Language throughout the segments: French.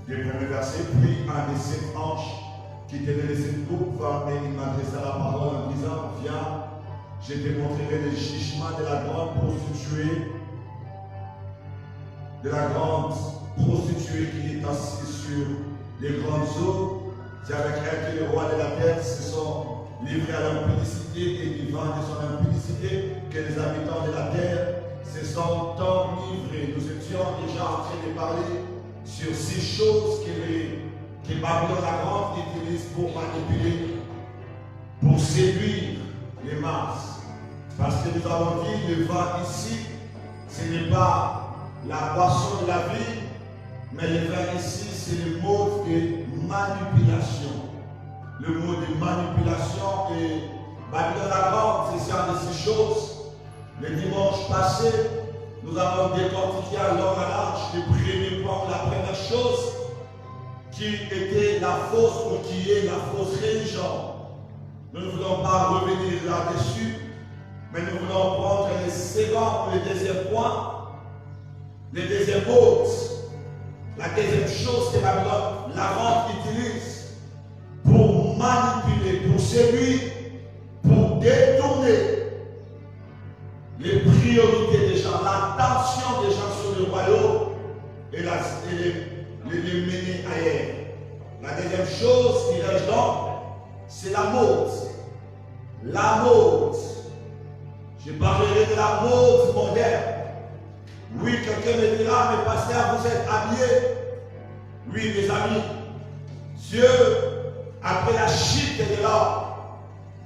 des premiers versets. Puis un des 7 anges qui était de cette coupe et il m'adressa la parole en disant, viens, je te montrerai le jugement de la grande prostituée, qui est assise sur les grandes eaux. C'est avec elle que les rois de la terre se sont livrés à l'impudicité et vivant de son impudicité, que les habitants de la terre se sont enivrés. Nous étions déjà en train de parler sur ces choses que Babylone la Grande utilise pour manipuler, pour séduire les masses. Parce que nous avons dit, le vin ici, ce n'est pas la boisson de la vie, mais le vin ici, c'est le mot de manipulation. Le mot de manipulation et Babylone la Grande, c'est ça de ces choses. Le dimanche passé, nous avons décortiqué à long et à large le premier point, la première chose, qui était la fausse ou qui est la fausse religion. Nous ne voulons pas revenir là-dessus, mais nous voulons prendre le second, le deuxième point, le deuxième mot, la deuxième chose que Babylone la Grande utilise pour manipuler, pour séduire, pour détourner les priorités des gens, l'attention des gens sur le royaume et les mener ailleurs. La deuxième chose qui reste donc, c'est la mode. La mode. Je parlerai de la mode moderne. Oui, quelqu'un me dira, mais pasteur, vous êtes habillés. Oui, mes amis, Dieu, après la chute de l'homme,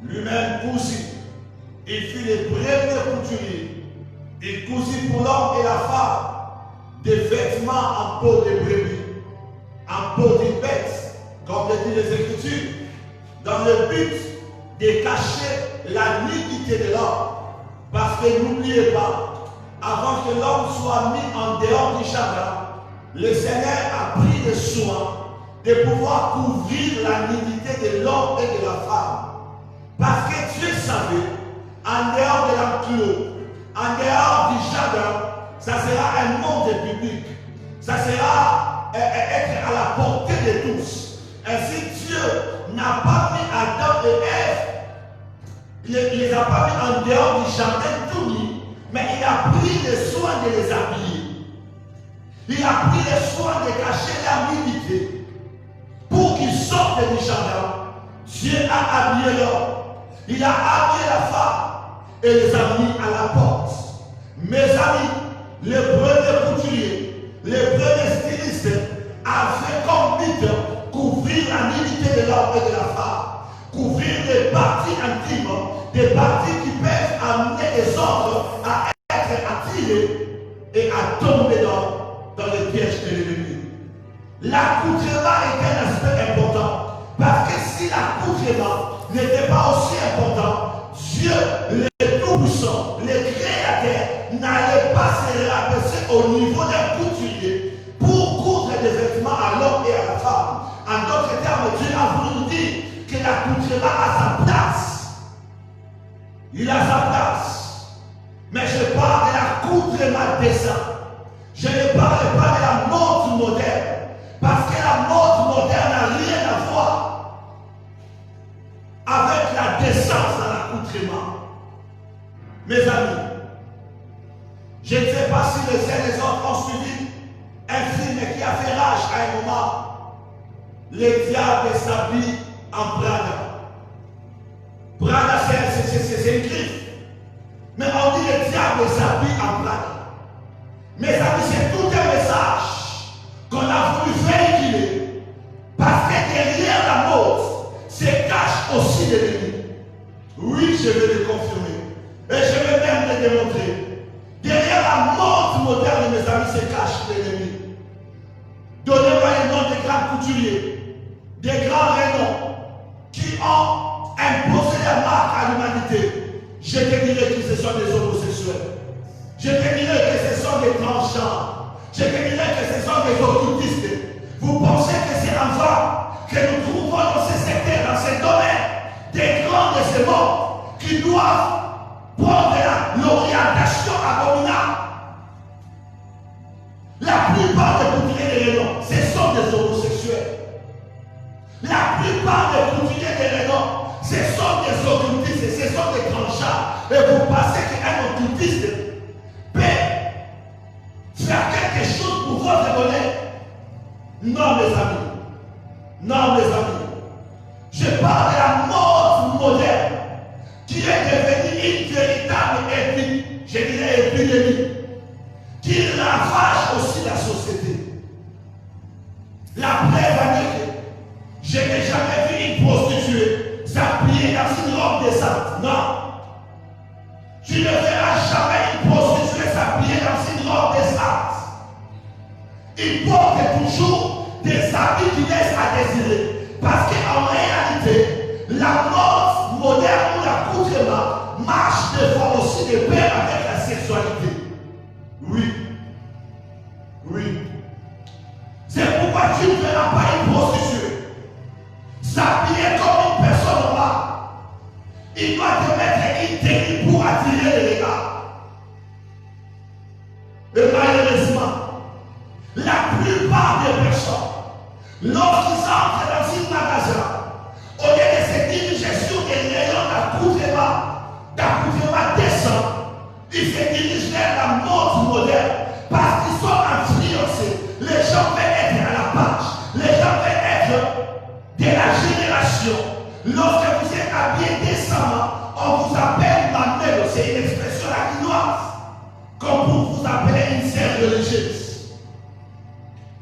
lui-même cousit. Il fit les premiers couturiers. Il cousit pour l'homme et la femme des vêtements en peau de brebis, en peau de bête, comme le dit les Écritures, dans le but de cacher la nudité de l'homme. Parce que n'oubliez pas, avant que l'homme soit mis en dehors du jardin, le Seigneur a pris le soin de pouvoir couvrir la nudité de l'homme et de la femme. Parce que Dieu savait, en dehors de l'enclos, en dehors du jardin, ça sera un monde public. Ça sera être à la portée de tous. Ainsi, Dieu n'a pas mis Adam et Ève, il ne les a pas mis en dehors du jardin tout nus, mais il a pris le soin de les habiller. Il a pris le soin de cacher la nudité pour qu'ils sortent du jardin. Dieu a habillé l'homme, il a habillé la femme et les a mis à la porte. Mes amis, les premiers couturiers, les premiers stylistes avaient comme but couvrir la nudité de l'homme et de la femme, couvrir des parties intimes, des parties qui peuvent amener les autres à être attirés et à tomber dans les pièges de l'ennemi. L'accoutrement est un aspect important, parce que si l'accoutrement n'était pas aussi important, Dieu, le Tout-Puissant, le Créateur, n'allait pas se rabaisser au niveau d'un couturier pour coudre des vêtements à l'homme et à la femme. En d'autres termes, Dieu a voulu nous dire que l'accoutrement a sa place. Il a sa place. Mais je parle de l'accoutrement décent. Je ne parle pas de la mode moderne. Parce que la mode moderne n'a rien à voir avec la décence dans l'accoutrement. Mes amis, je ne sais pas si les uns et les autres ont suivi un film qui a fait rage à un moment. Le diable s'habille en Prada. Prada, c'est une griffe. Mais on dit le diable s'habille en Prada. Mes amis, c'est tout un message qu'on a voulu véhiculer. Parce que derrière la mode se cache aussi l'ennemi. Oui, je vais le confirmer. Et je vais même le démontrer. Derrière la mode moderne, mes amis, se cache l'ennemi. Donnez-moi les noms des grands couturiers, des grands renoms qui ont imposé la marque à l'humanité. Je te dirai que ce sont des homosexuels. Je te dirai que ce sont des transgenres. Je te dirai que ce sont des occultistes. Vous pensez que c'est en vain que nous trouvons dans ces secteurs, dans ces domaines, des grands de ce monde qui doivent prendre l'orientation abominable. La plupart des couturiers de renom, ce sont des homosexuels. La plupart des couturiers élégants, ce sont des occultistes, ce sont des grands chats. Et vous pensez qu'un occultiste peut faire quelque chose pour votre bonheur? Non, mes amis. Non, mes amis. Je parle de la mode moderne qui est devenue une véritable épidémie, je dirais épidémie, qui ravage aussi la société. La preuve en est que je n'ai jamais vu une prostituée s'habiller dans une robe décente. Non. Tu ne verras jamais une prostituée s'habiller dans une robe décente. Il porte toujours des habits qui laissent à désirer. Parce qu'en réalité, la mode moderne ou l'accoutrement marche des fois aussi de pair avec la sexualité. Oui. Oui. C'est pourquoi tu ne verras pas une prostituée s'habiller comme une personne normale. Il doit te mettre une tenue pour attirer les regards. Et malheureusement, la plupart des personnes, lorsqu'ils entrent dans un magasin, au lieu de se diriger sur des rayons d'accoutrement décent, ils se dirigent vers la mode moderne parce qu'ils sont influencés. Les gens veulent être à la page. Les gens veulent être de la génération. Lorsque vous êtes habillé décemment, on vous appelle mamelle. C'est une expression laquinoise. Comme pour vous appeler une sœur religieuse.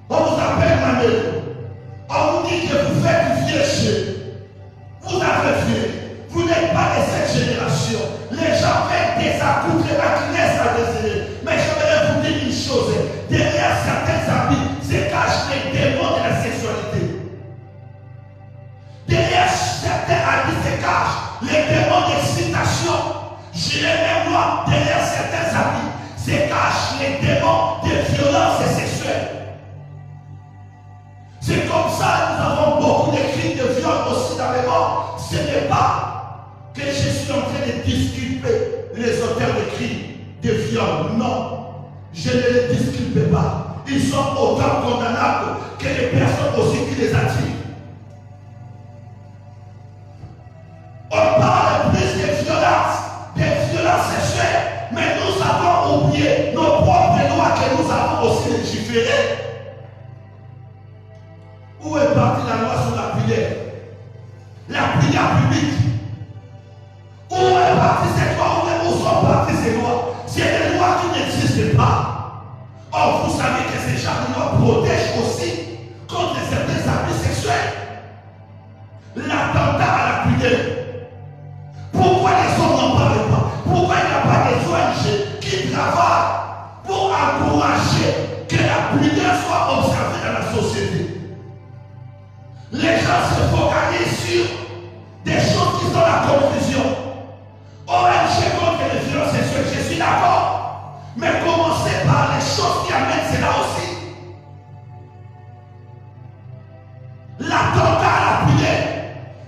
On vous appelle mamelle. On vous dit que vous faites vieux chez. Vous avez vieux. Vous n'êtes pas de cette génération. Les gens veulent des accoutrements qui laissent à désirer. Mais j'aimerais vous dire une chose. Derrière certains habits se cachent les démons de la sexualité. Derrière certains habits se cachent les démons d'excitation. J'irai même moi, derrière certains habits se cachent les démons de violence sexuelle. C'est comme ça que nous avons beaucoup de crimes de viol aussi dans le monde. Ce n'est pas que je suis en train de disculper les auteurs de crimes de viol. Non, je ne les disculpe pas. Ils sont autant condamnables que les personnes aussi qui les attirent. On parle plus de violences sexuelles, mais nous avons oublié nos propres lois que nous avons aussi légiférées. Où est partie la loi sur la prière? La prière publique. Où est partie cette loi? Où sont parties ces lois? C'est des lois qui n'existent pas. Or, vous savez que ces gens de loi protègent aussi contre certains abus sexuels. L'attentat à la prière. Pourquoi les hommes n'en parlent pas? Pourquoi il n'y a pas des ONG qui travaillent pour encourager que la prière soit observée dans la société? Les gens se focalisent sur des choses qui sont la confusion. ONG contre les violences sexuelles, je suis d'accord. Mais commencez par les choses qui amènent cela aussi. L'attentat à la prière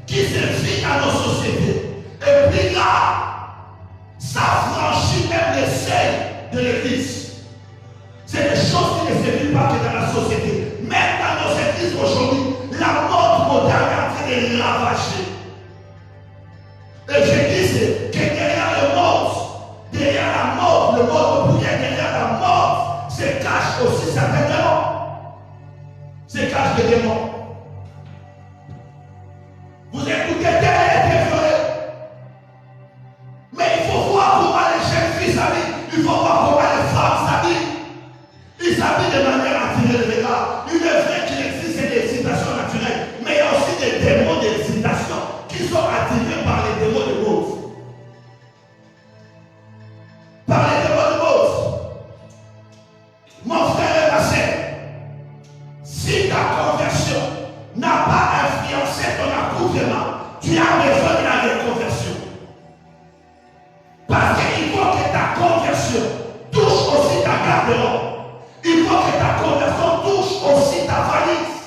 qui se vit dans nos sociétés. Et puis là, ça franchit même les seuils de l'église. C'est des choses qui ne se vivent pas que dans la société. Même dans nos églises aujourd'hui, la mode moderne est en train de ravager. Et je disais que derrière le mode prière, derrière la mode, se cache aussi certains démons. Se cachent des démons. Vous écoutez tel a été violé. Mais il faut voir comment les jeunes filles s'habillent. Il faut voir comment les femmes s'habillent. Ils s'habillent de manière à attirer le regard. Il est vrai qu'il existe des excitations naturelles, mais il y a aussi des démons d'excitation qui sont attirés par les démons de mode. Par les démons de mode. Mon frère et ma sœur, si ta conversion n'a pas influencé ton accoutrement, tu as besoin de la reconversion. Parce qu'il faut que ta conversion touche aussi ta garde-robe. Il faut que ta conversion touche aussi ta valise.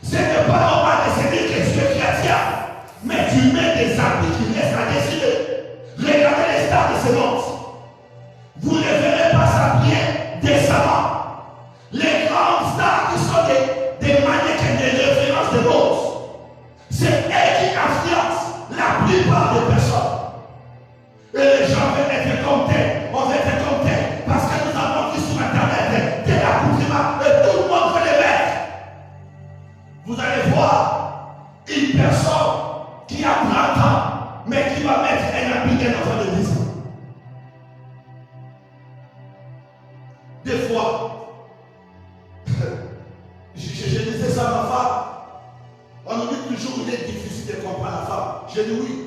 Ce n'est pas normal de se dire que tu es chrétien, mais tu mets des habits qui laissent à désirer. Regardez les stars de ce monde. Vous ne verrez pas s'habiller décemment. Les grandes stars qui sont des mannequins plupart des personnes. Et les gens veulent être comptés. On veut être comptés parce que nous avons vu sur Internet des accoutrements et tout le monde veut les mettre. Vous allez voir une personne qui a 30 ans, mais qui va mettre un habit d'un enfant de 10 ans. Des fois, je disais ça à ma femme. On nous dit toujours qu'il est difficile de comprendre la femme. Je dis oui.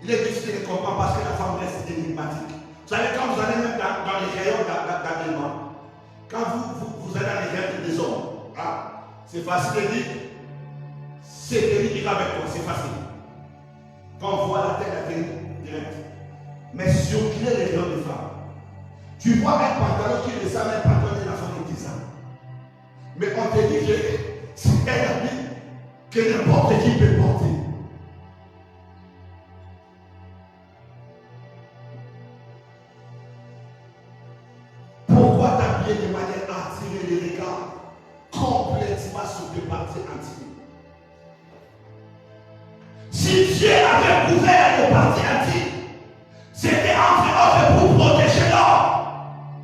Il est difficile de comprendre parce que la femme reste énigmatique. Vous savez, quand vous allez même dans les rayons d'habillement, quand vous allez dans les rayons des hommes, ah, c'est facile de dire, c'est venu avec toi, c'est facile. Quand on voit la tête, la tête direct. Mais sur qui est les rayons des femmes? Tu vois un pantalon qui ressemble à un pantalon de la femme de 10 ans. Mais on te dit que c'est un habit que n'importe qui peut porter. Pourquoi t'habiller de manière à attirer les regards complètement sur tes parties intimes? Si Dieu avait couvert les parties intimes, c'était entre autres pour protéger l'homme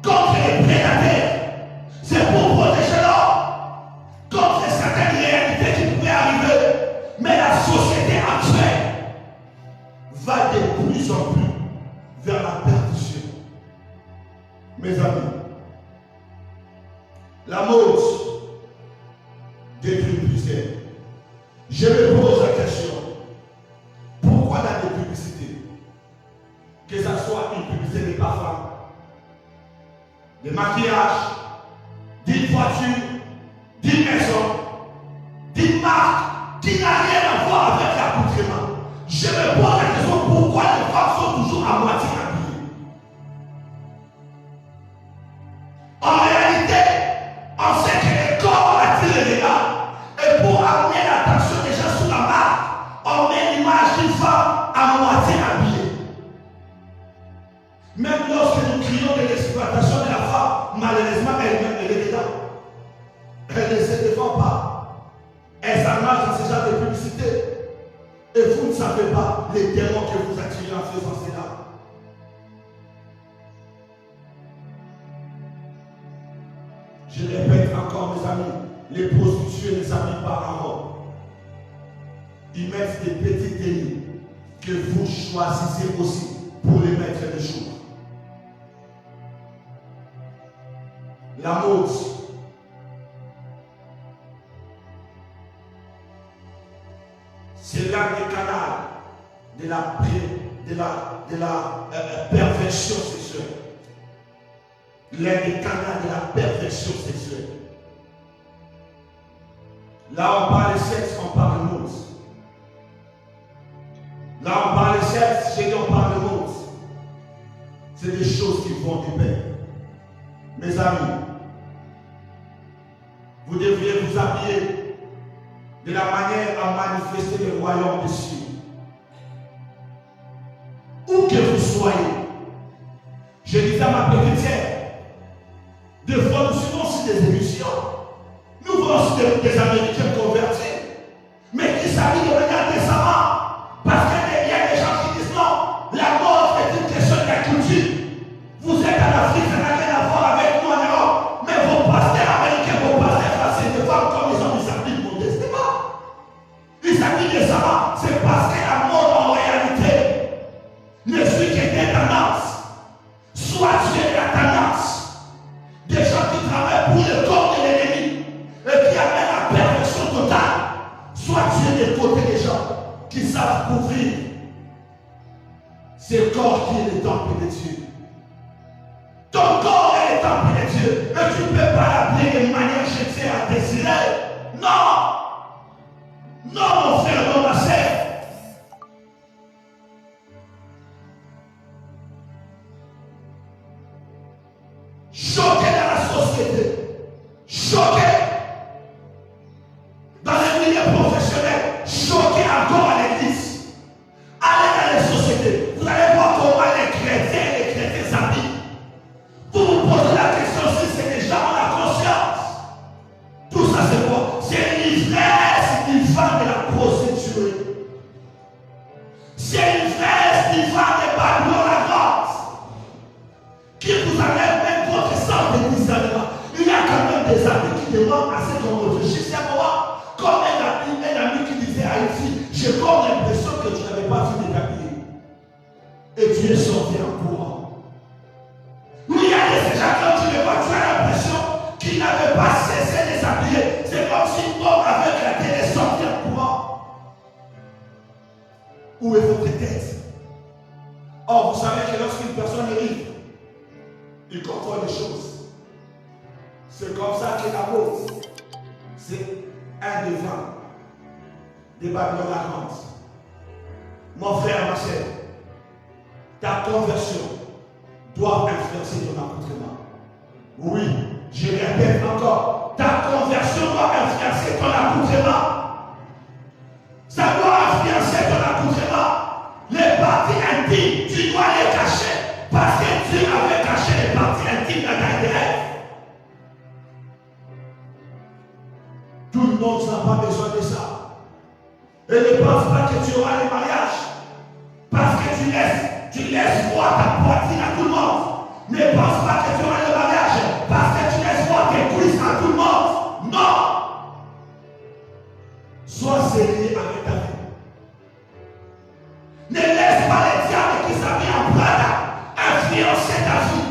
contre les prédateurs. C'est pour protéger l'homme contre certaines réalités qui pouvaient arriver. Mais la société actuelle va de plus en plus vers la perdition. Mes amis, la mode détruit plusieurs. Je me pose la question, pourquoi dans les publicités, que ce soit une publicité de parfum, de maquillage, d'une voiture, d'une maison, d'une marque qui n'a rien à voir avec l'accoutrement, je me pose la question, pourquoi les femmes sont toujours à moitié habillées? En réalité, on sait que le corps attire les regards. Et pour amener l'attention des gens sur la marque, on met l'image d'une femme à moitié habillée. Même lorsque nous crions de l'exploitation de la femme, malheureusement, elle est dedans. Elle ne se défend pas. Elle s'engage dans ce genre de publicité. Et vous ne savez pas les démons que vous attirez en faisant cela. Je répète encore, mes amis, les prostituées ne s'habillent pas en robe. Ils mettent des petits tenues que vous choisissez aussi pour les mettre de jour. La mode. C'est l'un des canaux de la perversion sexuelle. L'un des canaux de la perversion sexuelle. Là, on parle de sexe, on parle de mode. Là, on parle de sexe, chez nous, on parle de mode. C'est des choses qui vont du pair. Mes amis, vous devriez vous habiller de la manière à manifester le royaume des cieux. Où que vous soyez, je disais à ma petite sœur, des fois nous suivons sur des émissions, nous voyons sur des Américains convertis, mais qui s'habillent de manière décemment, parce qu'il y a des gens qui disent non, la mort est une question de la culture. Vous êtes en Afrique, ça n'a rien à voir avec nous en Europe, mais vos pasteurs américains, vos pasteurs français, des femmes comme ils ont, ils s'habillent modestement. Ils s'habillent décemment, c'est parce que la mort en réalité ne suit que des tendances. Soit tu es la tendance des gens qui travaillent pour le corps de l'ennemi et qui amènent la perversion totale. Soit tu es des côtés des gens qui savent couvrir ce corps qui est le temple de Dieu. Ton corps est le temple de Dieu et tu ne peux pas l'appeler de manière cherchée à désirer. Non! Non, mon frère, non, ma sœur. Choqué dans la société, choqué dans les milieux professionnels, choqué encore à l'église. Allez dans les sociétés, vous allez voir comment les chrétiens s'habillent. Vous vous posez la question si c'est des gens ont la conscience. Tout ça c'est quoi? C'est l'ivresse d'une femme de la prostituée. C'est l'histoire de Babylone la Grande, qui vous enlève même votre sens de discernement. Il y a quand même des amis qui demandent à ce qu'on réfléchisse à moi, comme un ami qui disait à une fille, j'ai comme l'impression que tu n'avais pas fini d'habiller. Et tu es sorti en courant. Il y a des gens quand tu les vois, tu as l'impression qu'ils n'avaient pas cessé de s'habiller. C'est comme si une homme avec la tête est sorti en courant. Où est votre tête? Or, vous savez que lorsqu'une personne est libre, il contrôle les choses. C'est comme ça que la mode, c'est un des vents des Babylone la Grande. Mon frère, ma soeur, ta conversion doit influencer ton accoutrement. Oui, je répète encore, ta conversion doit influencer ton accoutrement. Ça doit influencer ton accoutrement. Les parties intimes, tu dois les cacher. Parce que Dieu avait caché les parties intimes dans ta rêve. Tout le monde n'a pas besoin de ça. Et ne pense pas que tu auras le mariage. Parce que tu laisses voir ta poitrine à tout le monde. Ne pense pas que tu auras le mariage. Parce que tu laisses voir tes cuisses à tout le monde. Non. Sois sérieux avec ta vie. Ne laisse pas les diables qui s'habillent en Prada influencer ta vie.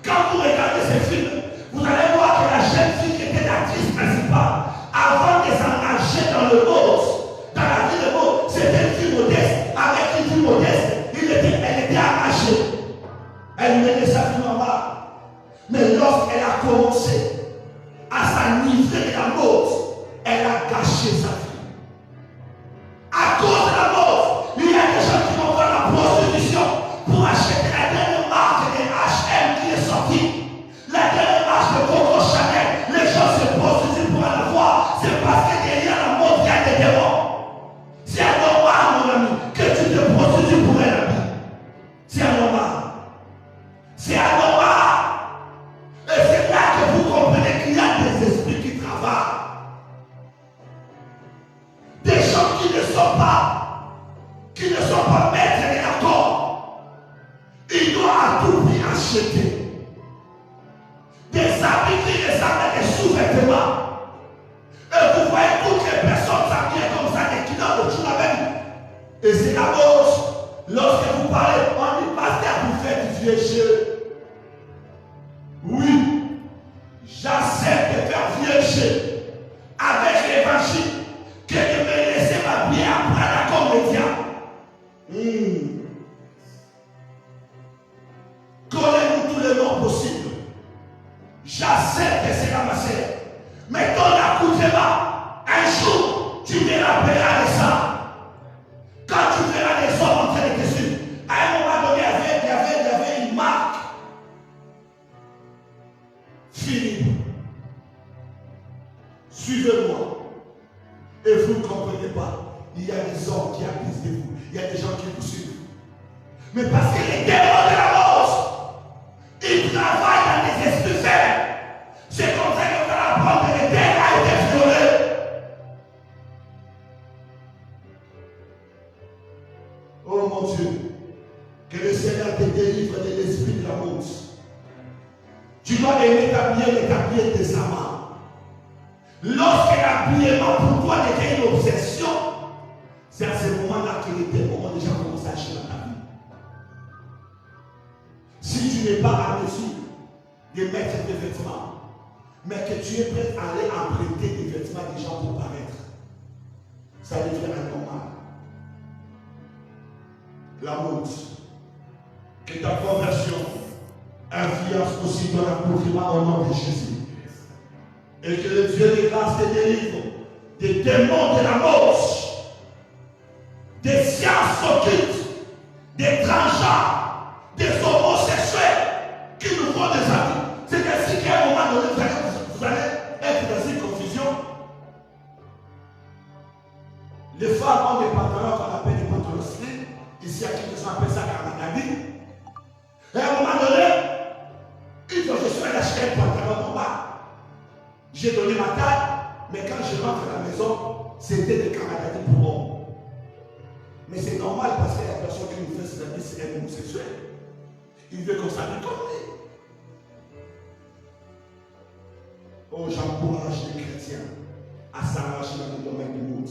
Quand vous regardez ces films, vous allez voir que la jeune fille qui était l'actrice principale, avant de s'engager dans le mode, dans la vie de mode, c'était une fille modeste. Avec une fille modeste, elle était engagée. Elle menait sa vie normale. Mais lorsqu'elle a commencé à s'enivrer de la mode, elle a gâché sa vie. À cause de la mode, il y a des gens qui vont voir la prostitution pour acheter la dernière marque de H&M qui est sortie. La dernière marque de Coco Chanel. Les gens se prostituent pour la voir. C'est parce que derrière la mode, il y a des démons. C'est anormal, mon ami, que tu te prostitues pour un ami. C'est anormal. C'est anormal. Et c'est là que vous comprenez qu'il y a des esprits qui travaillent. Des gens qui ne sont pas maîtres de l'accord. Ils doivent à tout prix acheter des habits qui ressemblent à des sous-vêtements. Et vous voyez toutes les personnes s'habillent comme ça, des kilos de tout même. Et c'est la mode. Lorsque vous parlez, on dit pasteur, vous faites vieux jeu. Oui, j'accepte de faire vieux jeu avec l'évangile que de me laisser m'habiller après la comédien. Connais-nous tous les noms possibles. J'accepte que c'est la ma sœur. Mais ton accoutrement, un jour, tu me rappelleras de ça. Quand tu verras les hommes en train de te suivre, à un moment donné, il y avait une marque. Philippe, suivez-moi. Et vous ne comprenez pas. Il y a des hommes qui abusent de vous. Il y a des gens qui vous suivent. Mais parce que les démons de la mort, ils travaillent dans les esprits faibles. C'est comme ça qu'on va apprendre que le terre a été violé. Oh mon Dieu, que le Seigneur te délivre de l'esprit de la mort. Tu dois aimer t'habiller décemment. Lorsque l'habillement pour toi devient une obsession, c'est à ce moment-là que les démons ont déjà commencé à agir dans ta vie. Si tu n'es pas à mesure de mettre des vêtements, mais que tu es prêt à aller emprunter des vêtements des gens pour paraître, ça devient anormal. La mode, que ta conversion influence aussi ton accoutrement au nom de Jésus. Et que le Dieu de grâce te délivre des démons de la mort, des sciences occultes, des transgenres, des homosexuels qui nous font des amis. C'est ainsi qu'à un moment donné, vous allez être dans une confusion. Les femmes ont des pantalons qu'on appelle des pantalons slim. Ici, à qui on appelle ça Kamanani. Et à un moment donné, il faut que je sois d'acheter un pantalon normal. J'ai donné ma taille, mais quand je rentre à la maison, c'était des Kamanani pour moi. Mais c'est normal parce que la personne qui nous fait ses amis, c'est un homosexuel. Il veut qu'on s'habille comme lui. Oh, j'encourage les chrétiens à s'arracher dans le domaine du monde.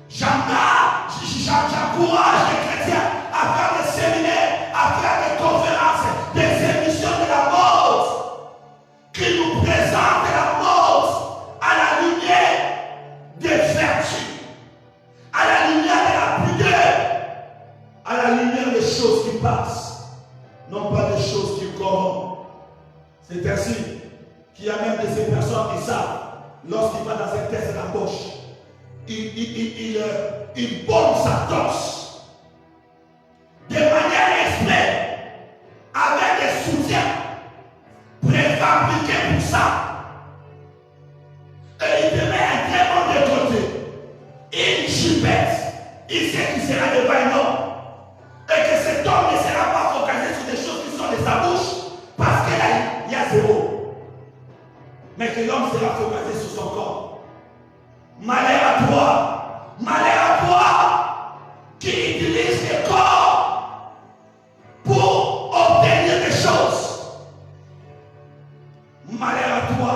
J'encourage les chrétiens à faire des séminaires, à faire des conférences, des émissions de la mode qui nous présentent la mode à la lumière des vertus, à la lumière de la pudeur, à la lumière des choses qui passent, non pas des choses qui corrompent. C'est ainsi qu'il y a même de ces personnes qui savent, lorsqu'il va dans un test d'embauche, il bombe sa torche de manière exprès avec des soutiens préfabriqués pour ça. Et il te met un très bon décolleté, une jupette, il sait qu'il sera devant un homme et que cet homme ne sera pas focalisé sur des choses qui sont de sa bouche parce qu'il y a zéro. Mais que l'homme sera focalisé sur son corps. Malheur à toi qui utilise le corps pour obtenir des choses. Malheur à toi,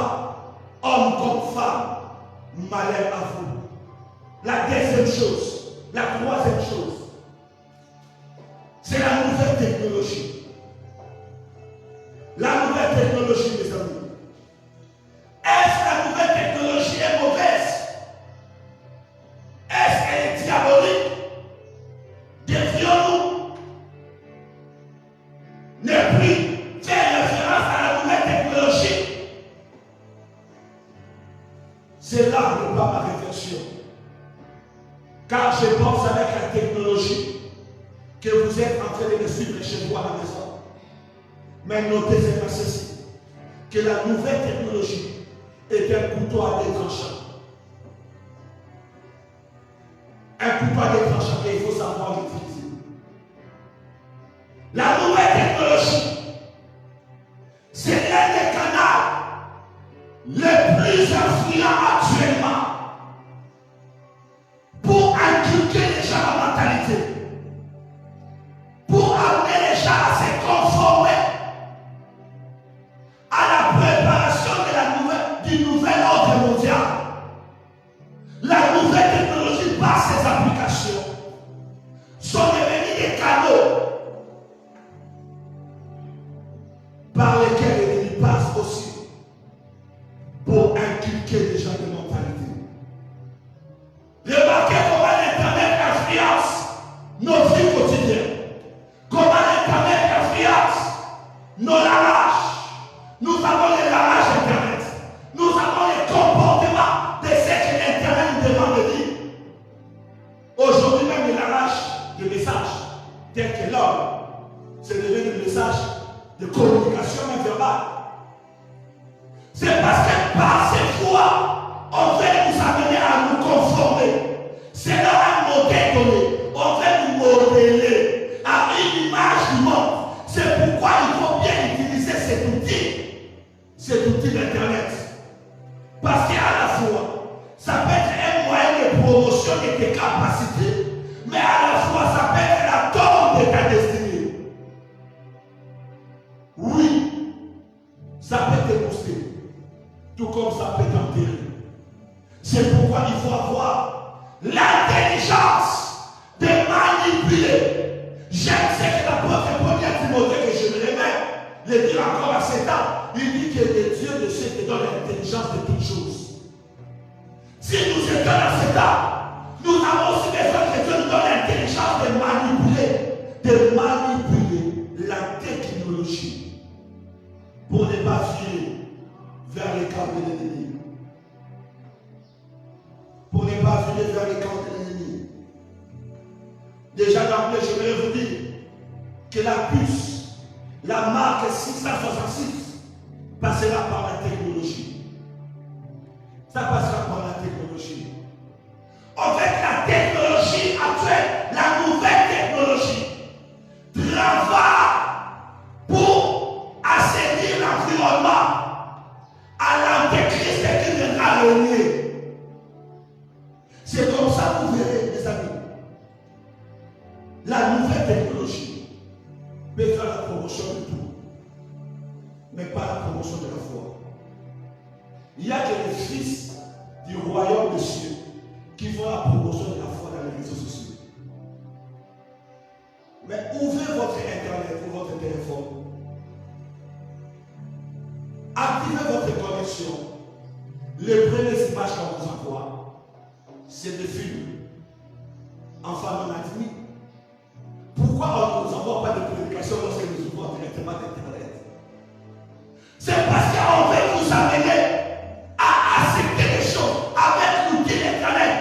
homme comme femme, malheur à vous. La deuxième chose, la troisième chose, c'est la nouvelle technologie. La nouvelle technologie, mes amis. Est-ce que la nouvelle technologie est mauvaise? Est-ce qu'elle est diabolique? Devions-nous ne plus faire référence à la nouvelle technologie? C'est là n'est pas ma réflexion. Car je pense avec la technologie que vous êtes en train de me suivre chez vous à la maison. Mais notez ceci, que la nouvelle technologie est un couteau à deux tranchants. Un couteau à deux tranchants et il faut savoir l'utiliser. La nouvelle technologie, c'est l'un des canaux les plus influents actuellement pour inculquer les gens la mentalité, pour amener les gens à se conformer à la préparation du nouvel ordre mondial. La nouvelle technologie, par ses applications, sont devenus des canaux par lesquels l'ennemi passe aussi pour inculquer les gens de mentalité. Remarquez comment l'Internet influence nos vies quotidiennes. Comment l'Internet influence nos lavages. Nous avons les lavages Internet. Nous avons les comportements de ce que l'Internet nous demande de dire. Aujourd'hui même les lavages de messages, tel que l'homme, c'est devenu des messages de communication même verbale. C'est parce que par ces fois, on veut nous amener à nous conformer. C'est là un modèle donné. On veut nous modeler à une image du monde. C'est pourquoi il faut bien utiliser cet outil d'Internet. Parce qu'à la fois, ça peut être un moyen de promotion de tes capacités, mais à la fois, ça peut être la tombe de ta destinée. Oui, ça peut te booster, tout comme ça peut t'enterrer. C'est pourquoi il faut avoir l'intelligence de manipuler. J'aime ce que l'apôtre Paul dit à Timothée, que je me remets, le dire encore à 7 ans. Il dit que le Dieu de ceux qui donne l'intelligence de toutes choses. Si nous étions dans cet âge, nous avons aussi besoin que Dieu nous donne l'intelligence de manipuler la technologie pour ne pas filer vers les camps de l'ennemi. Pour ne pas filer vers les camps de l'ennemi. Déjà d'emblée, je vais vous dire que la puce, la marque 666, passera par la technologie. Ça passera par la technologie. Avec la technologie actuelle, la nouvelle technologie, travaille pour assainir l'environnement à l'antéchrist qui viendra régner. C'est comme ça que vous verrez, mes amis. La nouvelle technologie peut faire la promotion de tout, mais pas la promotion de la foi. Il n'y a que les fils du royaume des cieux qui font la promotion de la foi dans les réseaux sociaux. Mais ouvrez votre internet ou votre téléphone. Activez votre connexion. Les premières images qu'on vous envoie, c'est des films. Enfants non admis. Pourquoi on ne nous envoie pas de prédication lorsque nous ouvrons directement d'internet? C'est parce qu'on veut vous amener à accepter les choses avec l'outil d'internet.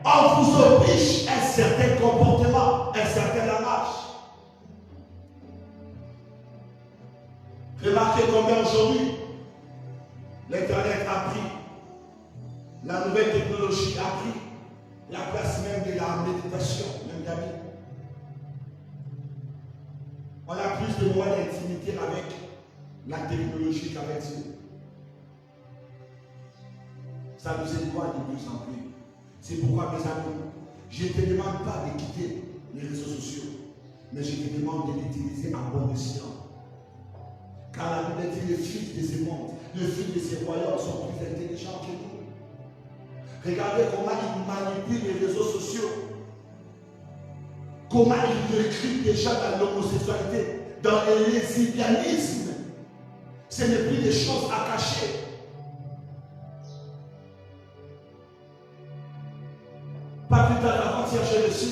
On vous oblige à un certain comportement, un certain langage. Remarquez combien aujourd'hui l'internet a pris, la nouvelle technologie a pris la place même de la méditation, même d'amis. On a plus de moments d'intimité avec la technologie qu'avec Dieu. Ça nous éloigne de plus en plus. C'est pourquoi, mes amis, je ne te demande pas de quitter les réseaux sociaux, mais je te demande de l'utiliser en bon escient. Car la Bible dit les fils de ce monde, les fils de ces royaumes sont plus intelligents que nous. Regardez comment ils manipulent les réseaux sociaux. Comment ils recrutent des gens dans l'homosexualité, dans le lesbianisme. Ce n'est plus des choses à cacher. Pas plus tard qu'avant-hier, j'ai reçu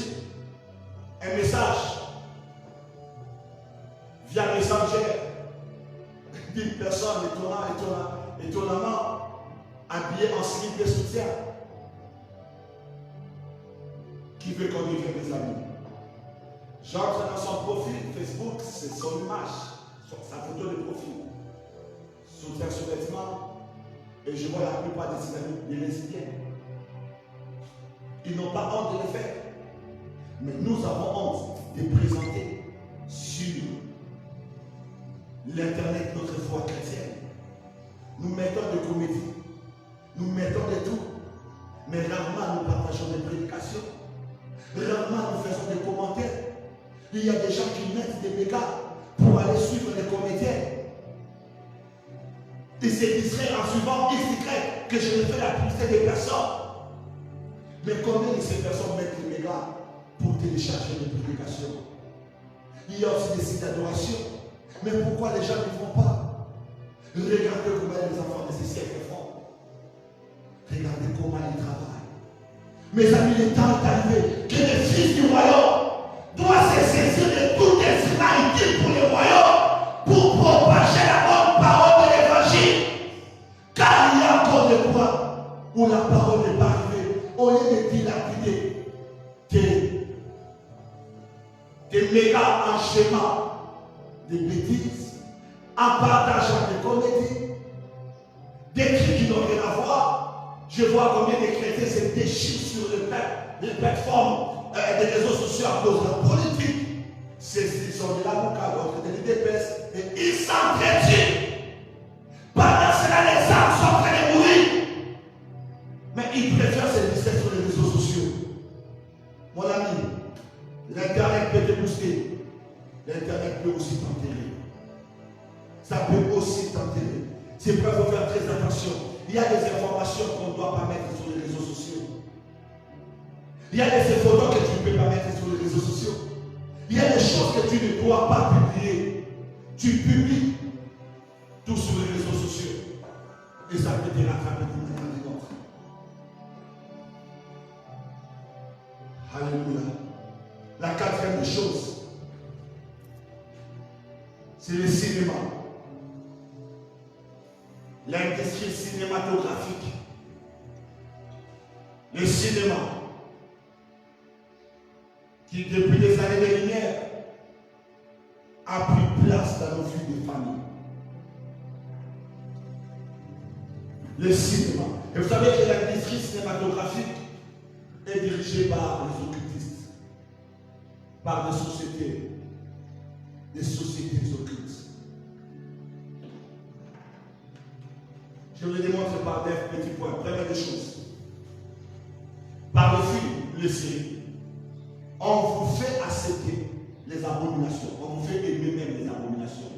un message via Messenger d'une personne étonnamment habillée en slip de soutien qui veut qu'on devienne des amis. J'entre dans son profil Facebook, c'est son image, sa photo de profil. Soutien sur vêtements, et je vois la plupart de ses amis, des lesbiennes. Ils n'ont pas honte de le faire. Mais nous avons honte de présenter sur l'internet notre foi chrétienne. Nous mettons des comédies, nous mettons de tout, mais rarement nous partageons des prédications, rarement nous faisons des commentaires. Il y a des gens qui mettent des mégas pour aller suivre les comédiens. Ils se distraient en suivant X, que je ne fais la publicité des personnes. Mais combien de ces personnes mettent les mégas pour télécharger des publications? Il y a aussi des sites d'adoration. Mais pourquoi les gens ne font pas? Regardez comment les enfants de ces siècles font. Regardez comment ils travaillent. Mes amis, le temps est arrivé que les fils du royaume doivent se saisir de tout instrument utile pour le royaume, pour propager la bonne parole de l'évangile. Car il y a encore des points où la parole n'est pas arrivée. Au lieu de dilapider des méga enchaînements de bêtises, en partageant des comédies, des trucs qui n'ont rien à voir. Je vois combien de chrétiens se déchirent sur les plateformes des réseaux sociaux à cause de la politique. Ils sont de l'avocat, d'autres de l'IDPS, et ils s'entretuent. Pendant cela, les âmes sont en train de mourir. Mais ils préfèrent se distraire sur les réseaux sociaux. Mon ami, l'internet peut te booster. L'internet peut aussi t'enterrer. Ça peut aussi t'enterrer. C'est pourquoi il faut faire très attention. Il y a des informations qu'on ne doit pas mettre sur les réseaux sociaux. Il y a des photos que tu ne peux pas mettre sur les réseaux sociaux. Il y a des choses que tu ne dois pas publier. Tu publies tout sur les réseaux sociaux. Et ça peut te rattraper d'une manière ou d'une autre. Alléluia. La quatrième des choses, c'est le cinéma. L'industrie cinématographique. Le cinéma, qui depuis les années de lumière a pris place dans nos vies de famille. Le cinéma. Et vous savez que l'industrie cinématographique est dirigée par les occultistes, par des sociétés occultes. Je vous le démontre par des petits points. Première des choses. Par le film, les séries. On vous fait accepter les abominations. On vous fait aimer même les abominations.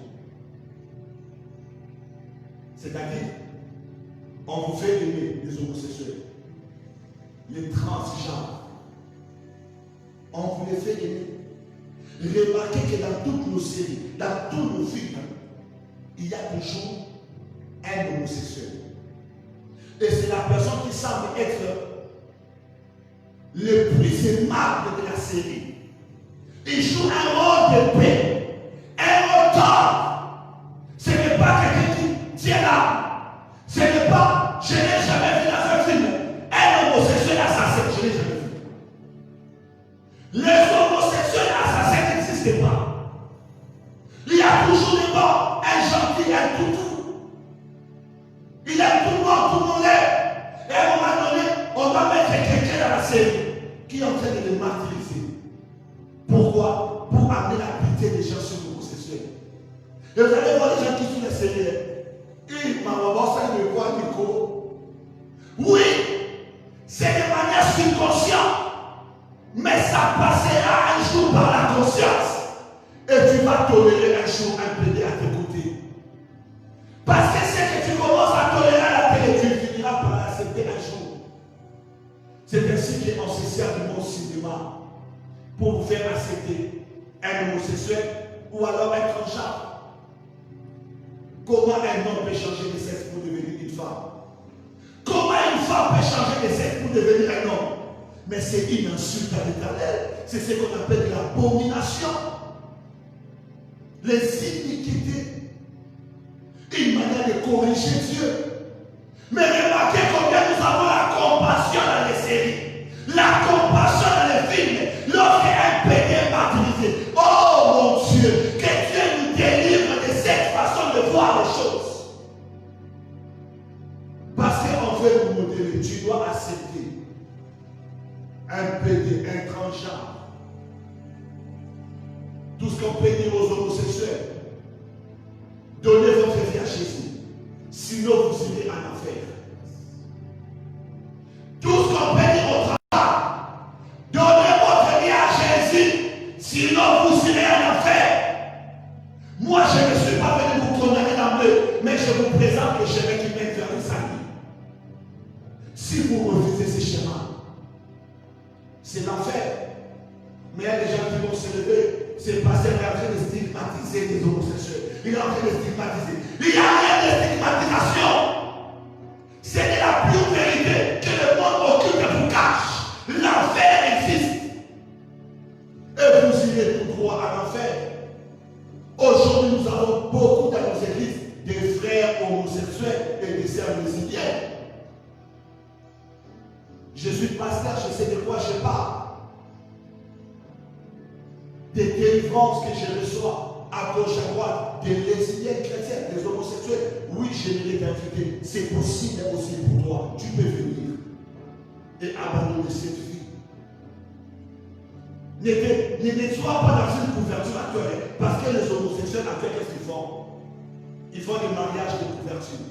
C'est-à-dire, on vous fait aimer les homosexuels, les transgenres. On vous les fait aimer. Remarquez que dans toutes nos séries, dans tous nos films, il y a toujours un homosexuel. Et c'est la personne qui semble être le plus aimable de la série. Il joue un rôle de paix, un rôle tendre. Ce n'est pas quelqu'un qui tient là. Ce n'est pas, je n'ai jamais vu dans un film, un homosexuel assassin, je n'ai jamais vu. Les homosexuels assassins n'existent pas. Il y a toujours des bons, un gentil, un toutou. Il aime tout le monde l'aime. Et à un moment donné, on va mettre quelqu'un dans la série qui est en train de le martyriser. Pourquoi? Pour amener la pitié des gens sur l'homosexuel. Et vous allez voir les gens qui sont les séries. Ils m'ont ça de quoi, Nico? Oui, c'est de manière subconsciente. Mais ça passera un jour par la conscience. Et tu vas tolérer un jour un pédé à tes côtés. Parce que c'est que tu commences à tolérer à la télé, tu finiras par l'accepter un jour. C'est ainsi qu'on se sert du mot cinéma pour vous faire accepter un homosexuel ou alors un transgenre. Comment un homme peut changer de sexe pour devenir une femme? Comment une femme peut changer de sexe pour devenir un homme? Mais c'est une insulte à l'Éternel. C'est ce qu'on appelle l'abomination. Les iniquités. Une manière de corriger Dieu. Mais remarquez combien nous avons la compassion dans les séries. La compassion dans les films. Lorsqu'un péché est martyrisé. Oh mon Dieu, que Dieu nous délivre de cette façon de voir les choses. Parce qu'on veut nous modérer. Tu dois accepter un pédé, un transgenre. Tout ce qu'on peut dire aux homosexuels. Donnez votre vie à Jésus. Sinon vous irez en enfer. Tout ce qu'on peut dire au travail. Donnez votre vie à Jésus. Sinon vous irez en enfer. Moi je ne suis pas venu vous condamner d'emblée. Mais je vous présente le chemin qui mène vers le salut. Si vous refusez ce chemin, c'est l'enfer. Mais il y a des gens qui vont se lever. C'est parce qu'il est en train de stigmatiser les homosexuels. Il est en train de stigmatiser. Il n'y a rien de stigmatisation. C'est de la pure vérité que le monde occulte et vous cache. L'enfer existe. Et vous irez tout droit à l'enfer. Aujourd'hui, nous avons beaucoup dans nos églises des frères homosexuels et des sœurs lesbiennes. Je suis pasteur, je sais de quoi je parle. Des délivrances que je reçois à gauche, à droite, des lesbiennes chrétiennes, des homosexuels. Oui, je l'ai invité. C'est possible aussi pour toi. Tu peux venir et abandonner cette vie. Ne sois pas dans une couverture actuelle. Parce que les homosexuels, après, qu'est-ce qu'ils font? Ils font des mariages de couverture.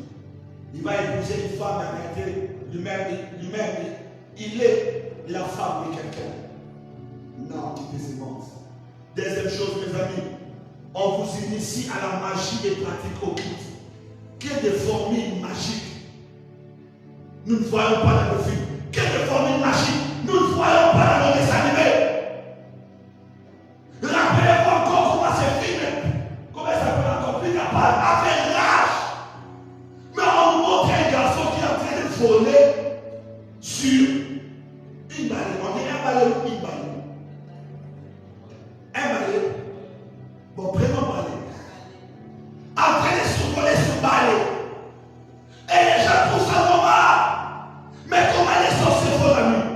Il va épouser une femme arrêtée. Lui-même, il est la femme de quelqu'un. Non, quittez ces mondes. Deuxième chose, mes amis, on vous initie à la magie des pratiques occultes. Que des formules magiques. Nous ne voyons pas dans nos films. Que des formules magiques. Nous ne voyons pas dans nos dessins animés. Rappelez-vous encore comment ces films, comment ça s'appelle encore plus capable, avec rage. Mais on nous montre un garçon qui est en train de voler sur une balle. On dit un balai ou une balle. Un balai. Bon, prenons balai. En train de survoler ce balai. Et les gens trouvent ça normal. Mais comment les sorciers font la nuit?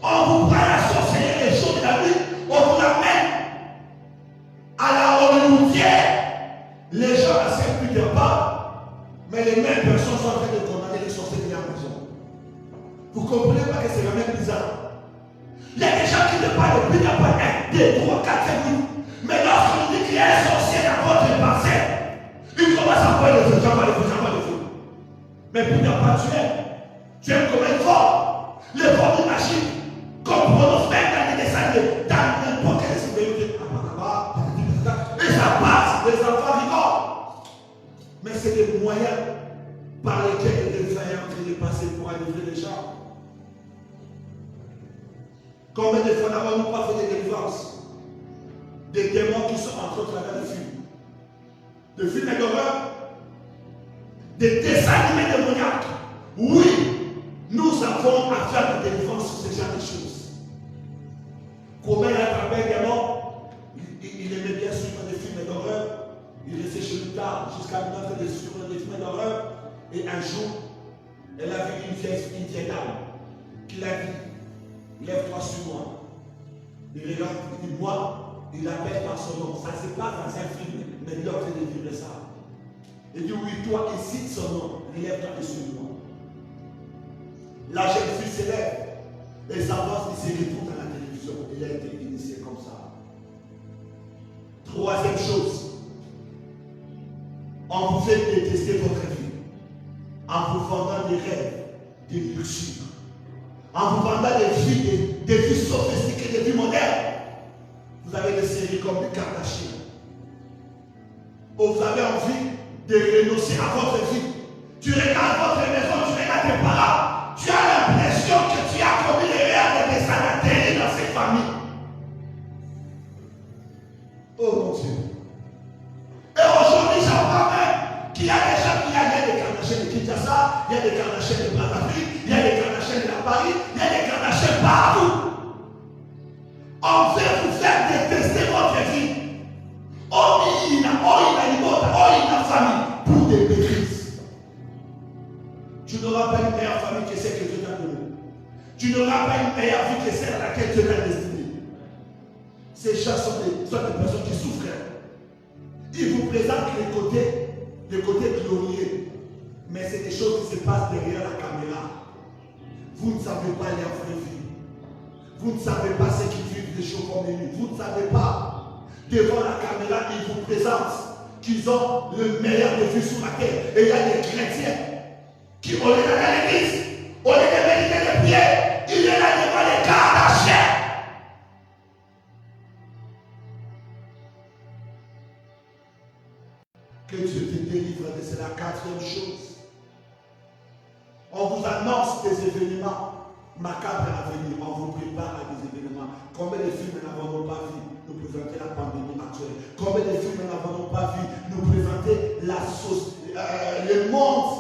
On vous prend la sorcellerie les jours de la nuit. On vous l'amène à la hollywoodienne. Les gens acceptent plus de pas. Mais les mêmes personnes sont en train de condamner les sorciers à la maison. Vous comprenez pas que c'est quand même bizarre? Il y a des gens qui ne parlent plus d'un point 1, 2, 3, 4, 5, 8. Mais lorsqu'on dit qu'il y a un sorcier dans votre pensée, il commence à voir les feux, j'envoie les feux, j'envoie les feux. Mais pour ne pas tu aimes comme un fort. Les formes magiques qu'on prononce même dans les dessins, dans Combien de fois n'avons-nous pas fait des délivrances? Des démons qui sont entrés au travers de films. De films d'horreur. Des dessins animés démoniaques. Oui, nous avons à faire des délivrances sur ce genre de choses. Combien il a attrapé un démon? Il aimait bien suivre des films d'horreur. Il restait chez lui tard, jusqu'à maintenant de suivre des films d'horreur. Et un jour, elle a vu une vieille dame qui l'a dit, lève-toi sur moi. Il regarde, il dit, moi, il l'appelle par son nom. Ça ne se passe dans un film, mais il est en train de vivre ça. Il dit, oui, toi, il cite son nom, lève-toi et suis-moi. La jeune fille se lève et s'avance, il se retrouve dans la télévision. Il a été initié comme ça. Troisième chose, on vous fait détester votre vie en vous vendant des rêves, des luxures, en vous vendant des vies sophistiquées, des vies modernes. Vous avez des séries comme les Kardashians. Vous avez envie de renoncer à votre vie. Tu regardes votre maison, tu regardes tes parents, tu as l'impression que tu as commis l'erreur de descendre dans cette famille. Oh mon Dieu. Et aujourd'hui, j'apprends même qu'il y a des gens qui ont des Kardashians de Kinshasa, il y a des Kardashians de Brazzaville, il y a des Kardashians de la Paris, il y a des Kardashians partout. On veut vous faire détester votre vie. Oh, il a une famille pour des bêtises. Tu n'auras pas une meilleure famille que celle que Dieu t'a donnée. Tu n'auras pas une meilleure vie que celle à laquelle Dieu t'a destiné. Ces gens sont des personnes qui souffrent. Ils vous présentent les côtés glorieux. Mais c'est des choses qui se passent derrière la caméra. Vous ne savez pas leur vraie vie. Vous ne savez pas ce qu'ils vivent des jours comme les nuits. Vous ne savez pas. Devant la caméra, ils vous présentent qu'ils ont le meilleur de vie sur la terre. Et il y a des chrétiens qui, au lieu d'aller à l'église, au lieu de méditer les prières, il est là devant les Kardashians. Que Dieu te délivre de cela. Quatrième chose. On vous annonce des événements macabres à venir. On vous prépare à des événements. Combien de films n'avons-nous pas vu nous présenter la pandémie actuelle? Combien de films n'avons-nous pas vu nous présenter le monde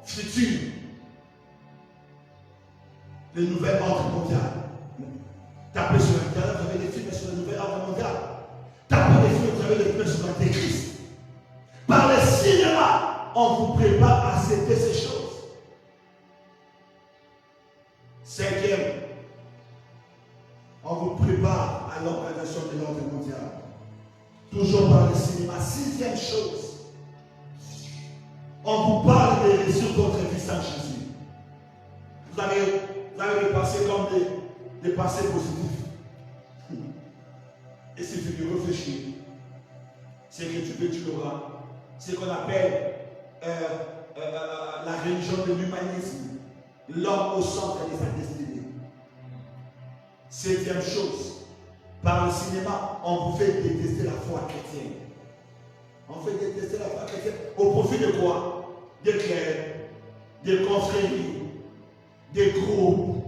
futur? Le nouvel ordre mondial. Tapez sur Internet, vous avez des films sur le nouvel ordre mondial. Tapez des films, vous avez des films sur l'Antéchrist. Par le cinéma, on vous prépare à accepter ces choses. Cinquième, on vous prépare à l'organisation de l'ordre mondial. Toujours par le cinéma. Sixième chose, on vous parle de réussir votre vie sans Jésus. Vous avez des pensées comme des pensées positives. Et c'est ce que réfléchir. C'est que tu veux, tu l'auras. C'est ce qu'on appelle la religion de l'humanisme. L'homme au centre de sa destinée. Septième chose, par le cinéma, on vous fait détester la foi chrétienne. On fait détester la foi chrétienne. Au profit de quoi? Des clercs, des confréries, des groupes.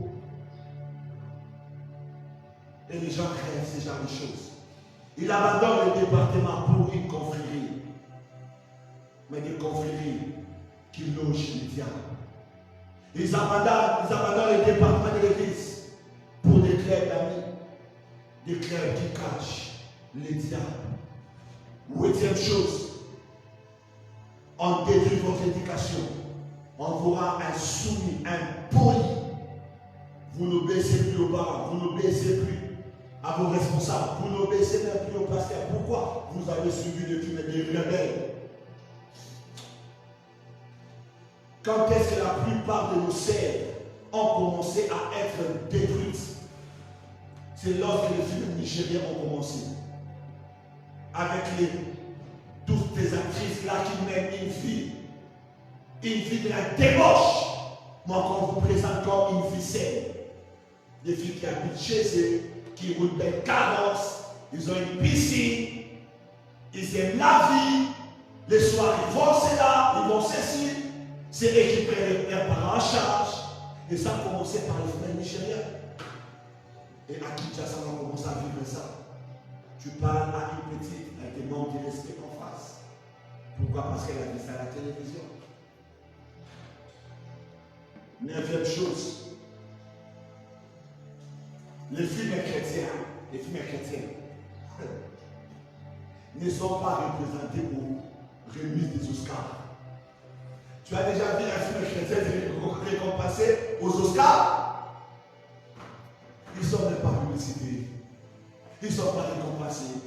Et les gens crèvent ce genre de choses. Ils abandonnent le département pour une confrérie. Mais des confréries qui logent les diables. Ils abandonnent le département de l'église pour des clercs d'amis, des clercs qui cachent les diables. Huitième chose, on détruit votre éducation. On vous rend insoumis, impoli. Vous n'obéissez plus aux parents, vous n'obéissez plus à vos responsables, vous n'obéissez même plus au pasteur. Pourquoi? Vous avez suivi le film des rebelles. Quand est-ce que la plupart de nos sœurs ont commencé à être détruites? C'est lorsque les films nigériens ont commencé. Avec toutes les actrices là qui mènent une vie de la débauche. Moi, qu'on vous présente comme une vie saine. Des filles qui habitent chez eux, qui roulent des carences, ils ont une piscine, ils aiment la vie. Les soirs, ils vont cela, ils vont ceci. C'est eux qui prennent leurs parents en charge. Et ça a commencé par les frères nigériens. Et à Kinshasa, on commence à vivre ça. Tu parles à une petite, avec des membres de respect en face. Pourquoi? Parce qu'elle a vu ça à la télévision. 9e chose, les films chrétiens, ne sont pas représentés aux remises des Oscars. Tu as déjà vu un film chrétien récompensé aux Oscars? Ils ne sont même pas publicités. Ils ne sont pas récompensés.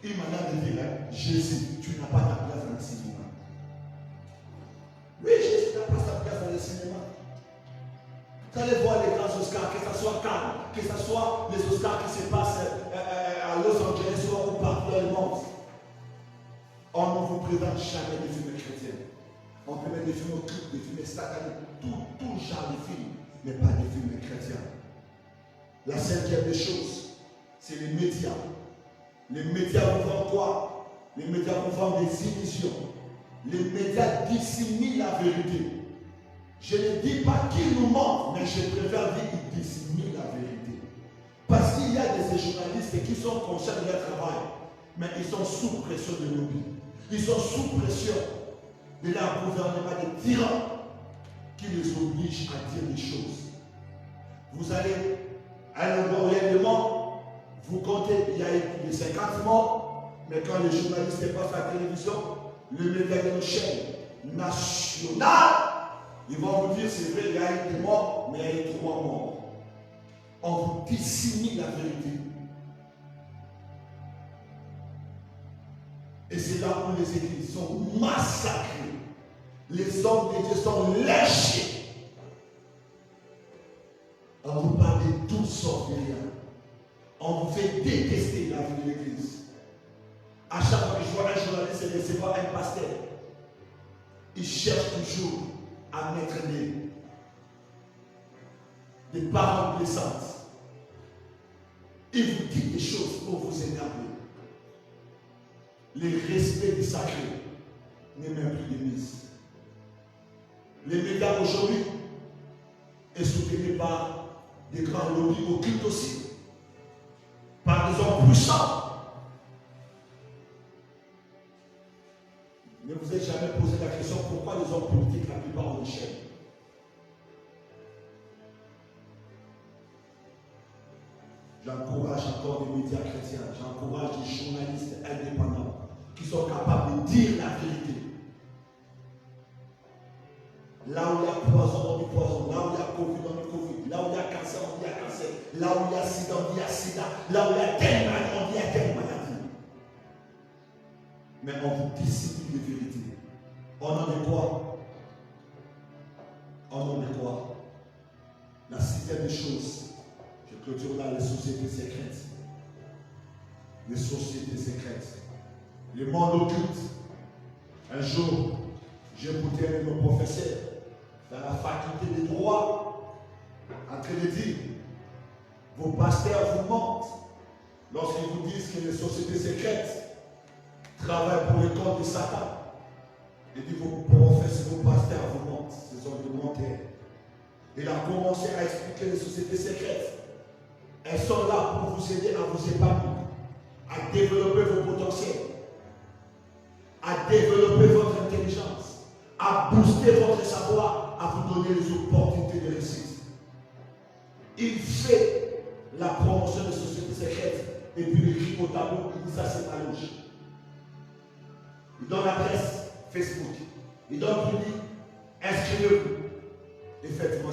Il m'a l'air de dire, Jésus, tu n'as pas ta place dans le cinéma. Oui, Jésus n'a pas sa place dans le cinéma. Vous allez voir les grands Oscars, que ce soit Cannes, que ce soit les Oscars qui se passent à Los Angeles ou partout dans le monde. On ne vous présente jamais des films chrétiens. On peut mettre des films occultes, des films sataniques, tout genre de films, mais pas des films chrétiens. La 5e des choses, c'est les médias. Les médias vous vendent quoi? Les médias vous vendent des illusions. Les médias dissimulent la vérité. Je ne dis pas qu'ils nous mentent, mais je préfère dire qu'ils dissimulent la vérité. Parce qu'il y a des journalistes qui sont conscients de leur travail, mais ils sont sous pression de lobby. Ils sont sous pression de leur gouvernement, des tyrans qui les obligent à dire des choses. Vous allez à un endroit où il y a des morts, vous comptez, il y a eu plus de 50 morts, mais quand les journalistes passent à la télévision, le média de nos chaînes nationales, ils vont vous dire, c'est vrai, il y a eu des morts, mais il y a eu 3 morts. On vous dissimule la vérité. Et c'est là où les églises sont massacrées. Les hommes de Dieu sont lâchés. On vous parle de toutes sortes de liens. On vous fait détester la vie de l'église. À chaque fois que je vois un journaliste recevoir un pasteur, il cherche toujours à mettre des paroles blessantes. Il vous dit des choses pour vous énerver. Le respect du sacré n'est même plus de mise. Les médias aujourd'hui est soutenu par des grands lobbies occultes aussi, par des hommes puissants. Ne vous êtes jamais posé la question pourquoi les hommes politiques, la plupart ont des chaînes. J'encourage encore des médias chrétiens, j'encourage des journalistes indépendants qui sont capables de dire la vérité. Là où il y a poison, on dit poison. Là où il y a Covid, on dit Covid. Là où il y a cancer, on dit cancer. Là où il y a sida, on dit sida. Là où il y a telle maladie, on dit telle maladie. Mais on vous discipline de vérité. Au nom de quoi? Au nom de quoi? La 6e des choses, je clôture là les sociétés secrètes. Les sociétés secrètes. Le monde occulte. Un jour, j'ai écouté un de nos professeurs dans la faculté des droits en train de dire, vos pasteurs vous mentent lorsqu'ils vous disent que les sociétés secrètes travaillent pour le compte de Satan. Il dit, vos professeurs, vos pasteurs vous mentent, ce sont des menteurs. Il a commencé à expliquer les sociétés secrètes. Elles sont là pour vous aider à vous épanouir, à développer vos potentiels, à développer votre intelligence, à booster votre savoir, à vous donner les opportunités de réussite. Il fait la promotion des sociétés secrètes et puis il écrit au tableau, il dit ça c'est pas logique. Il donne l'adresse Facebook, il donne public, inscrivez-vous. Effectivement,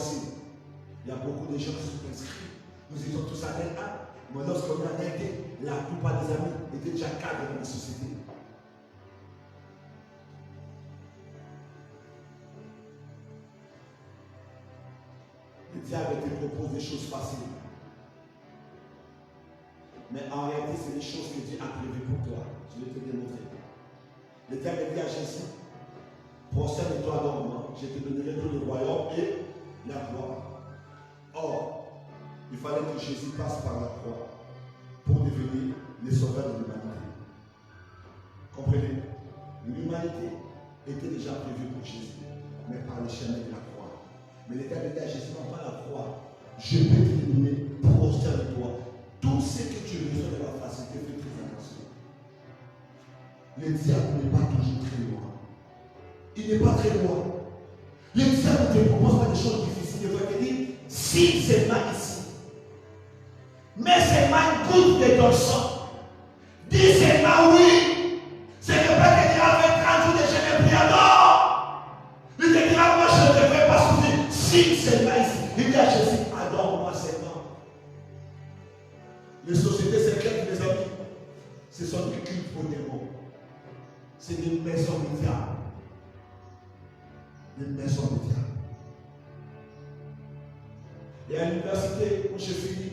il y a beaucoup de gens qui sont inscrits. Nous étions tous à L1, mais lorsqu'on a été, la plupart des amis étaient déjà cadres dans la société. Le diable te propose des choses faciles. Mais en réalité, c'est des choses que Dieu a prévues pour toi. Je vais te démontrer. Le diable dit à Jésus, prosterne-toi devant moi, je te donnerai tout le royaume et la gloire. Or, il fallait que Jésus passe par la croix pour devenir le sauveur de l'humanité. Comprenez? L'humanité était déjà prévue pour Jésus, mais par le chemin de la croix. Mais l'Éternel dit à Jésus, non pas la croix, je peux te donner, prosterne-toi. le diable n'est pas toujours très loin. Il n'est pas très loin. Le diable ne te propose pas des choses difficiles. Il te dit, si c'est mal ici, mais c'est mal goutte de ton sang. Dis seulement oui. C'est que pas te dira avec 30 jours de jeûne et prière. Non. Il te dira, moi je ne devrais pas souffrir. Si c'est mal ici. Il dit à Jésus, adore-moi seulement. Les sociétés secrètes, mes amis, ce sont des cultes pour des mots. C'est des maisons du diable. Des maisons du diable. Et à l'université où je finis,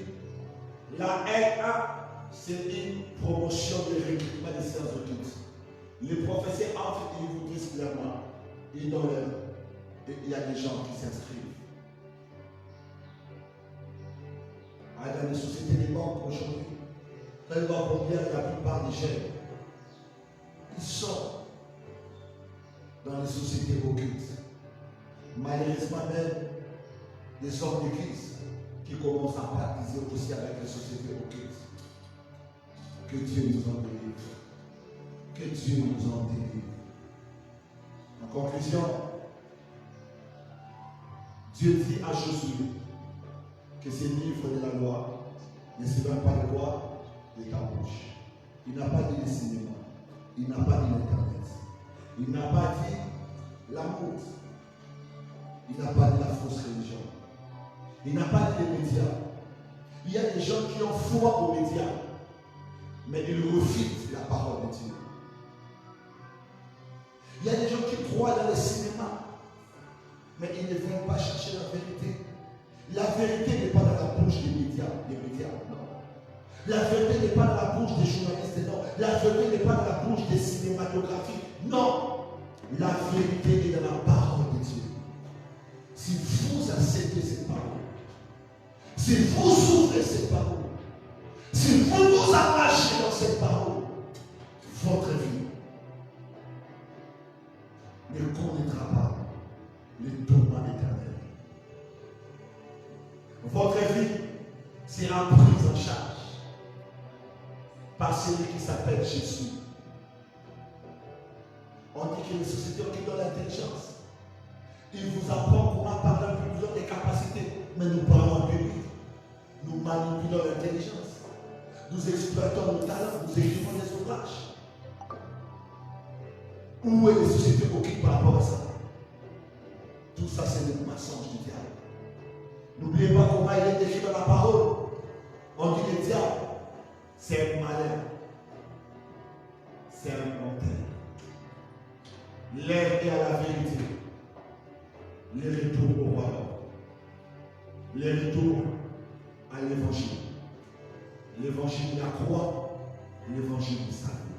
la RA, c'est une promotion de recrutement des sciences occultes. Les professeurs entrent et ils vous disent clairement, ils donnent l'heure. Et il y a des gens qui s'inscrivent. Dans les sociétés des banques aujourd'hui, quand ils voient combien la plupart des jeunes, ils sont dans les sociétés occultes. Malheureusement même, des hommes d'église qui commencent à pratiquer aussi avec les sociétés occultes. Que Dieu nous en délivre. Que Dieu nous en délivre. En conclusion, Dieu dit à Josué que ces livres de la loi ne seront pas de quoi? De ta bouche. Il n'a pas dit le cinéma. Il n'a pas dit l'internet. Il n'a pas dit l'amour. Il n'a pas dit la fausse religion. Il n'a pas dit les médias. Il y a des gens qui ont foi aux médias, mais ils refusent la parole de Dieu. Il y a des gens qui croient dans le cinéma, mais ils ne veulent pas chercher la vérité. La vérité n'est pas dans la bouche des médias, non. La vérité n'est pas dans la bouche des journalistes, non. La vérité n'est pas dans la bouche des cinématographies, non. La vérité est dans la parole de Dieu. Si vous acceptez cette parole, si vous ouvrez cette parole, si vous vous attachez dans cette parole, votre vie ne connaîtra pas les tourments éternels. Votre vie sera prise en charge par celui qui s'appelle Jésus. On dit que les sociétés qui donnent l'intelligence, il vous apprend comment parler en public, des capacités, mais nous parlons en public. Nous manipulons l'intelligence. Nous exploitons nos talents, nous écrivons des ouvrages. Où est les sociétés occultes par rapport à ça? Tout ça, c'est le mensonge du diable. N'oubliez pas comment il est décrit dans la parole. On dit le diable, c'est un malin. C'est un menteur. L'air est à la vérité. Le retour au royaume. Le retour à l'évangile. L'évangile de la croix, l'évangile du salut.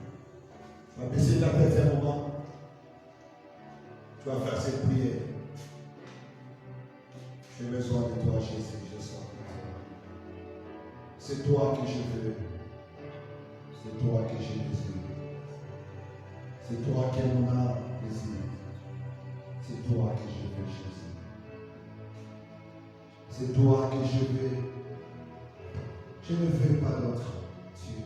Tu vas baisser ta tête un moment. Tu vas faire cette prière. J'ai besoin de toi, Jésus. Je sens de toi. C'est toi que je veux. C'est toi que j'ai besoin. C'est toi que mon âme désire. C'est toi que je veux, Jésus. C'est toi que je veux. Je ne veux pas d'autre Dieu.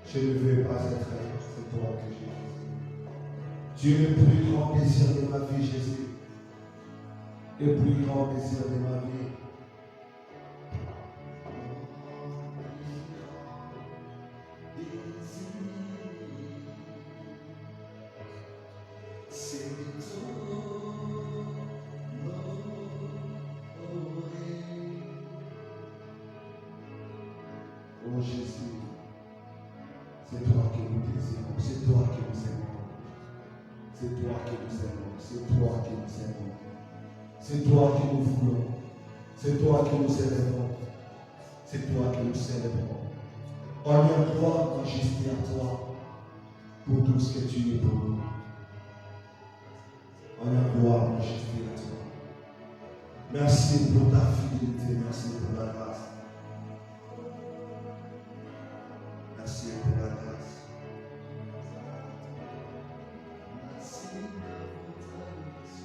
Je ne veux pas être. C'est toi que je veux. Dieu, le plus grand plaisir de ma vie, Jésus. Le plus grand plaisir de ma vie. Oh Jésus, c'est toi que nous désirons, c'est toi que nous aimons, c'est toi que nous aimons, c'est toi que nous aimons, c'est toi que nous voulons, c'est toi que nous élevons, c'est toi que nous célébrons. Honneur, gloire, majesté à toi pour tout ce que tu es pour nous. Honneur, gloire, majesté à toi. Merci pour ta fidélité, merci pour la grâce. Merci pour la grâce. Merci pour ta grâce.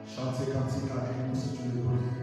Chantez cantique avec nous si tu le connais.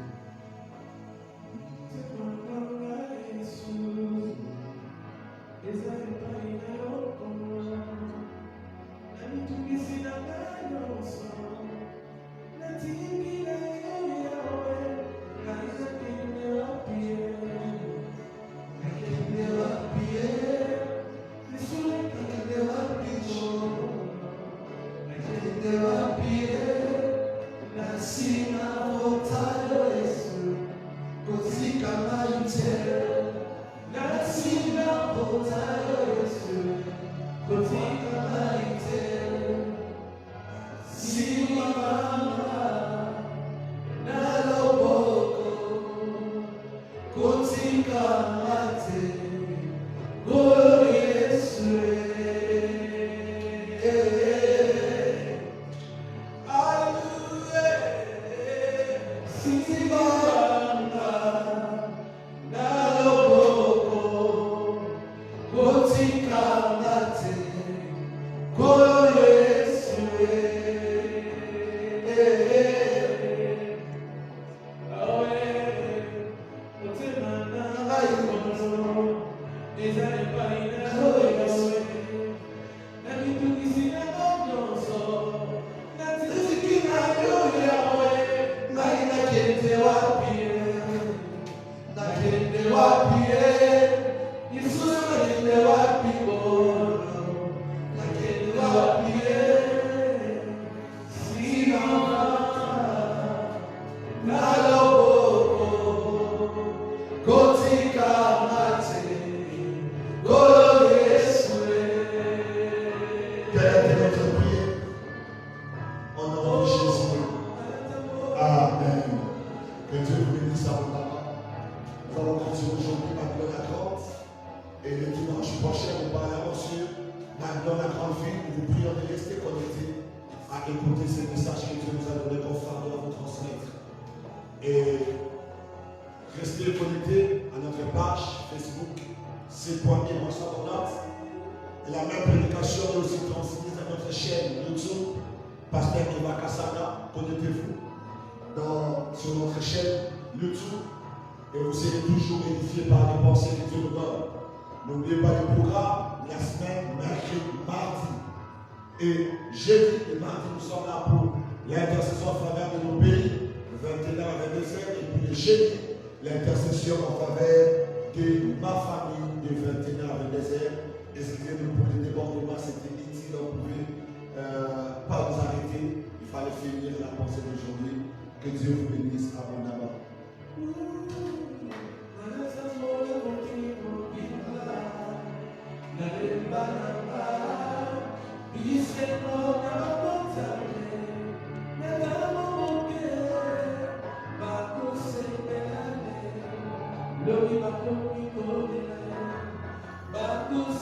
Bagus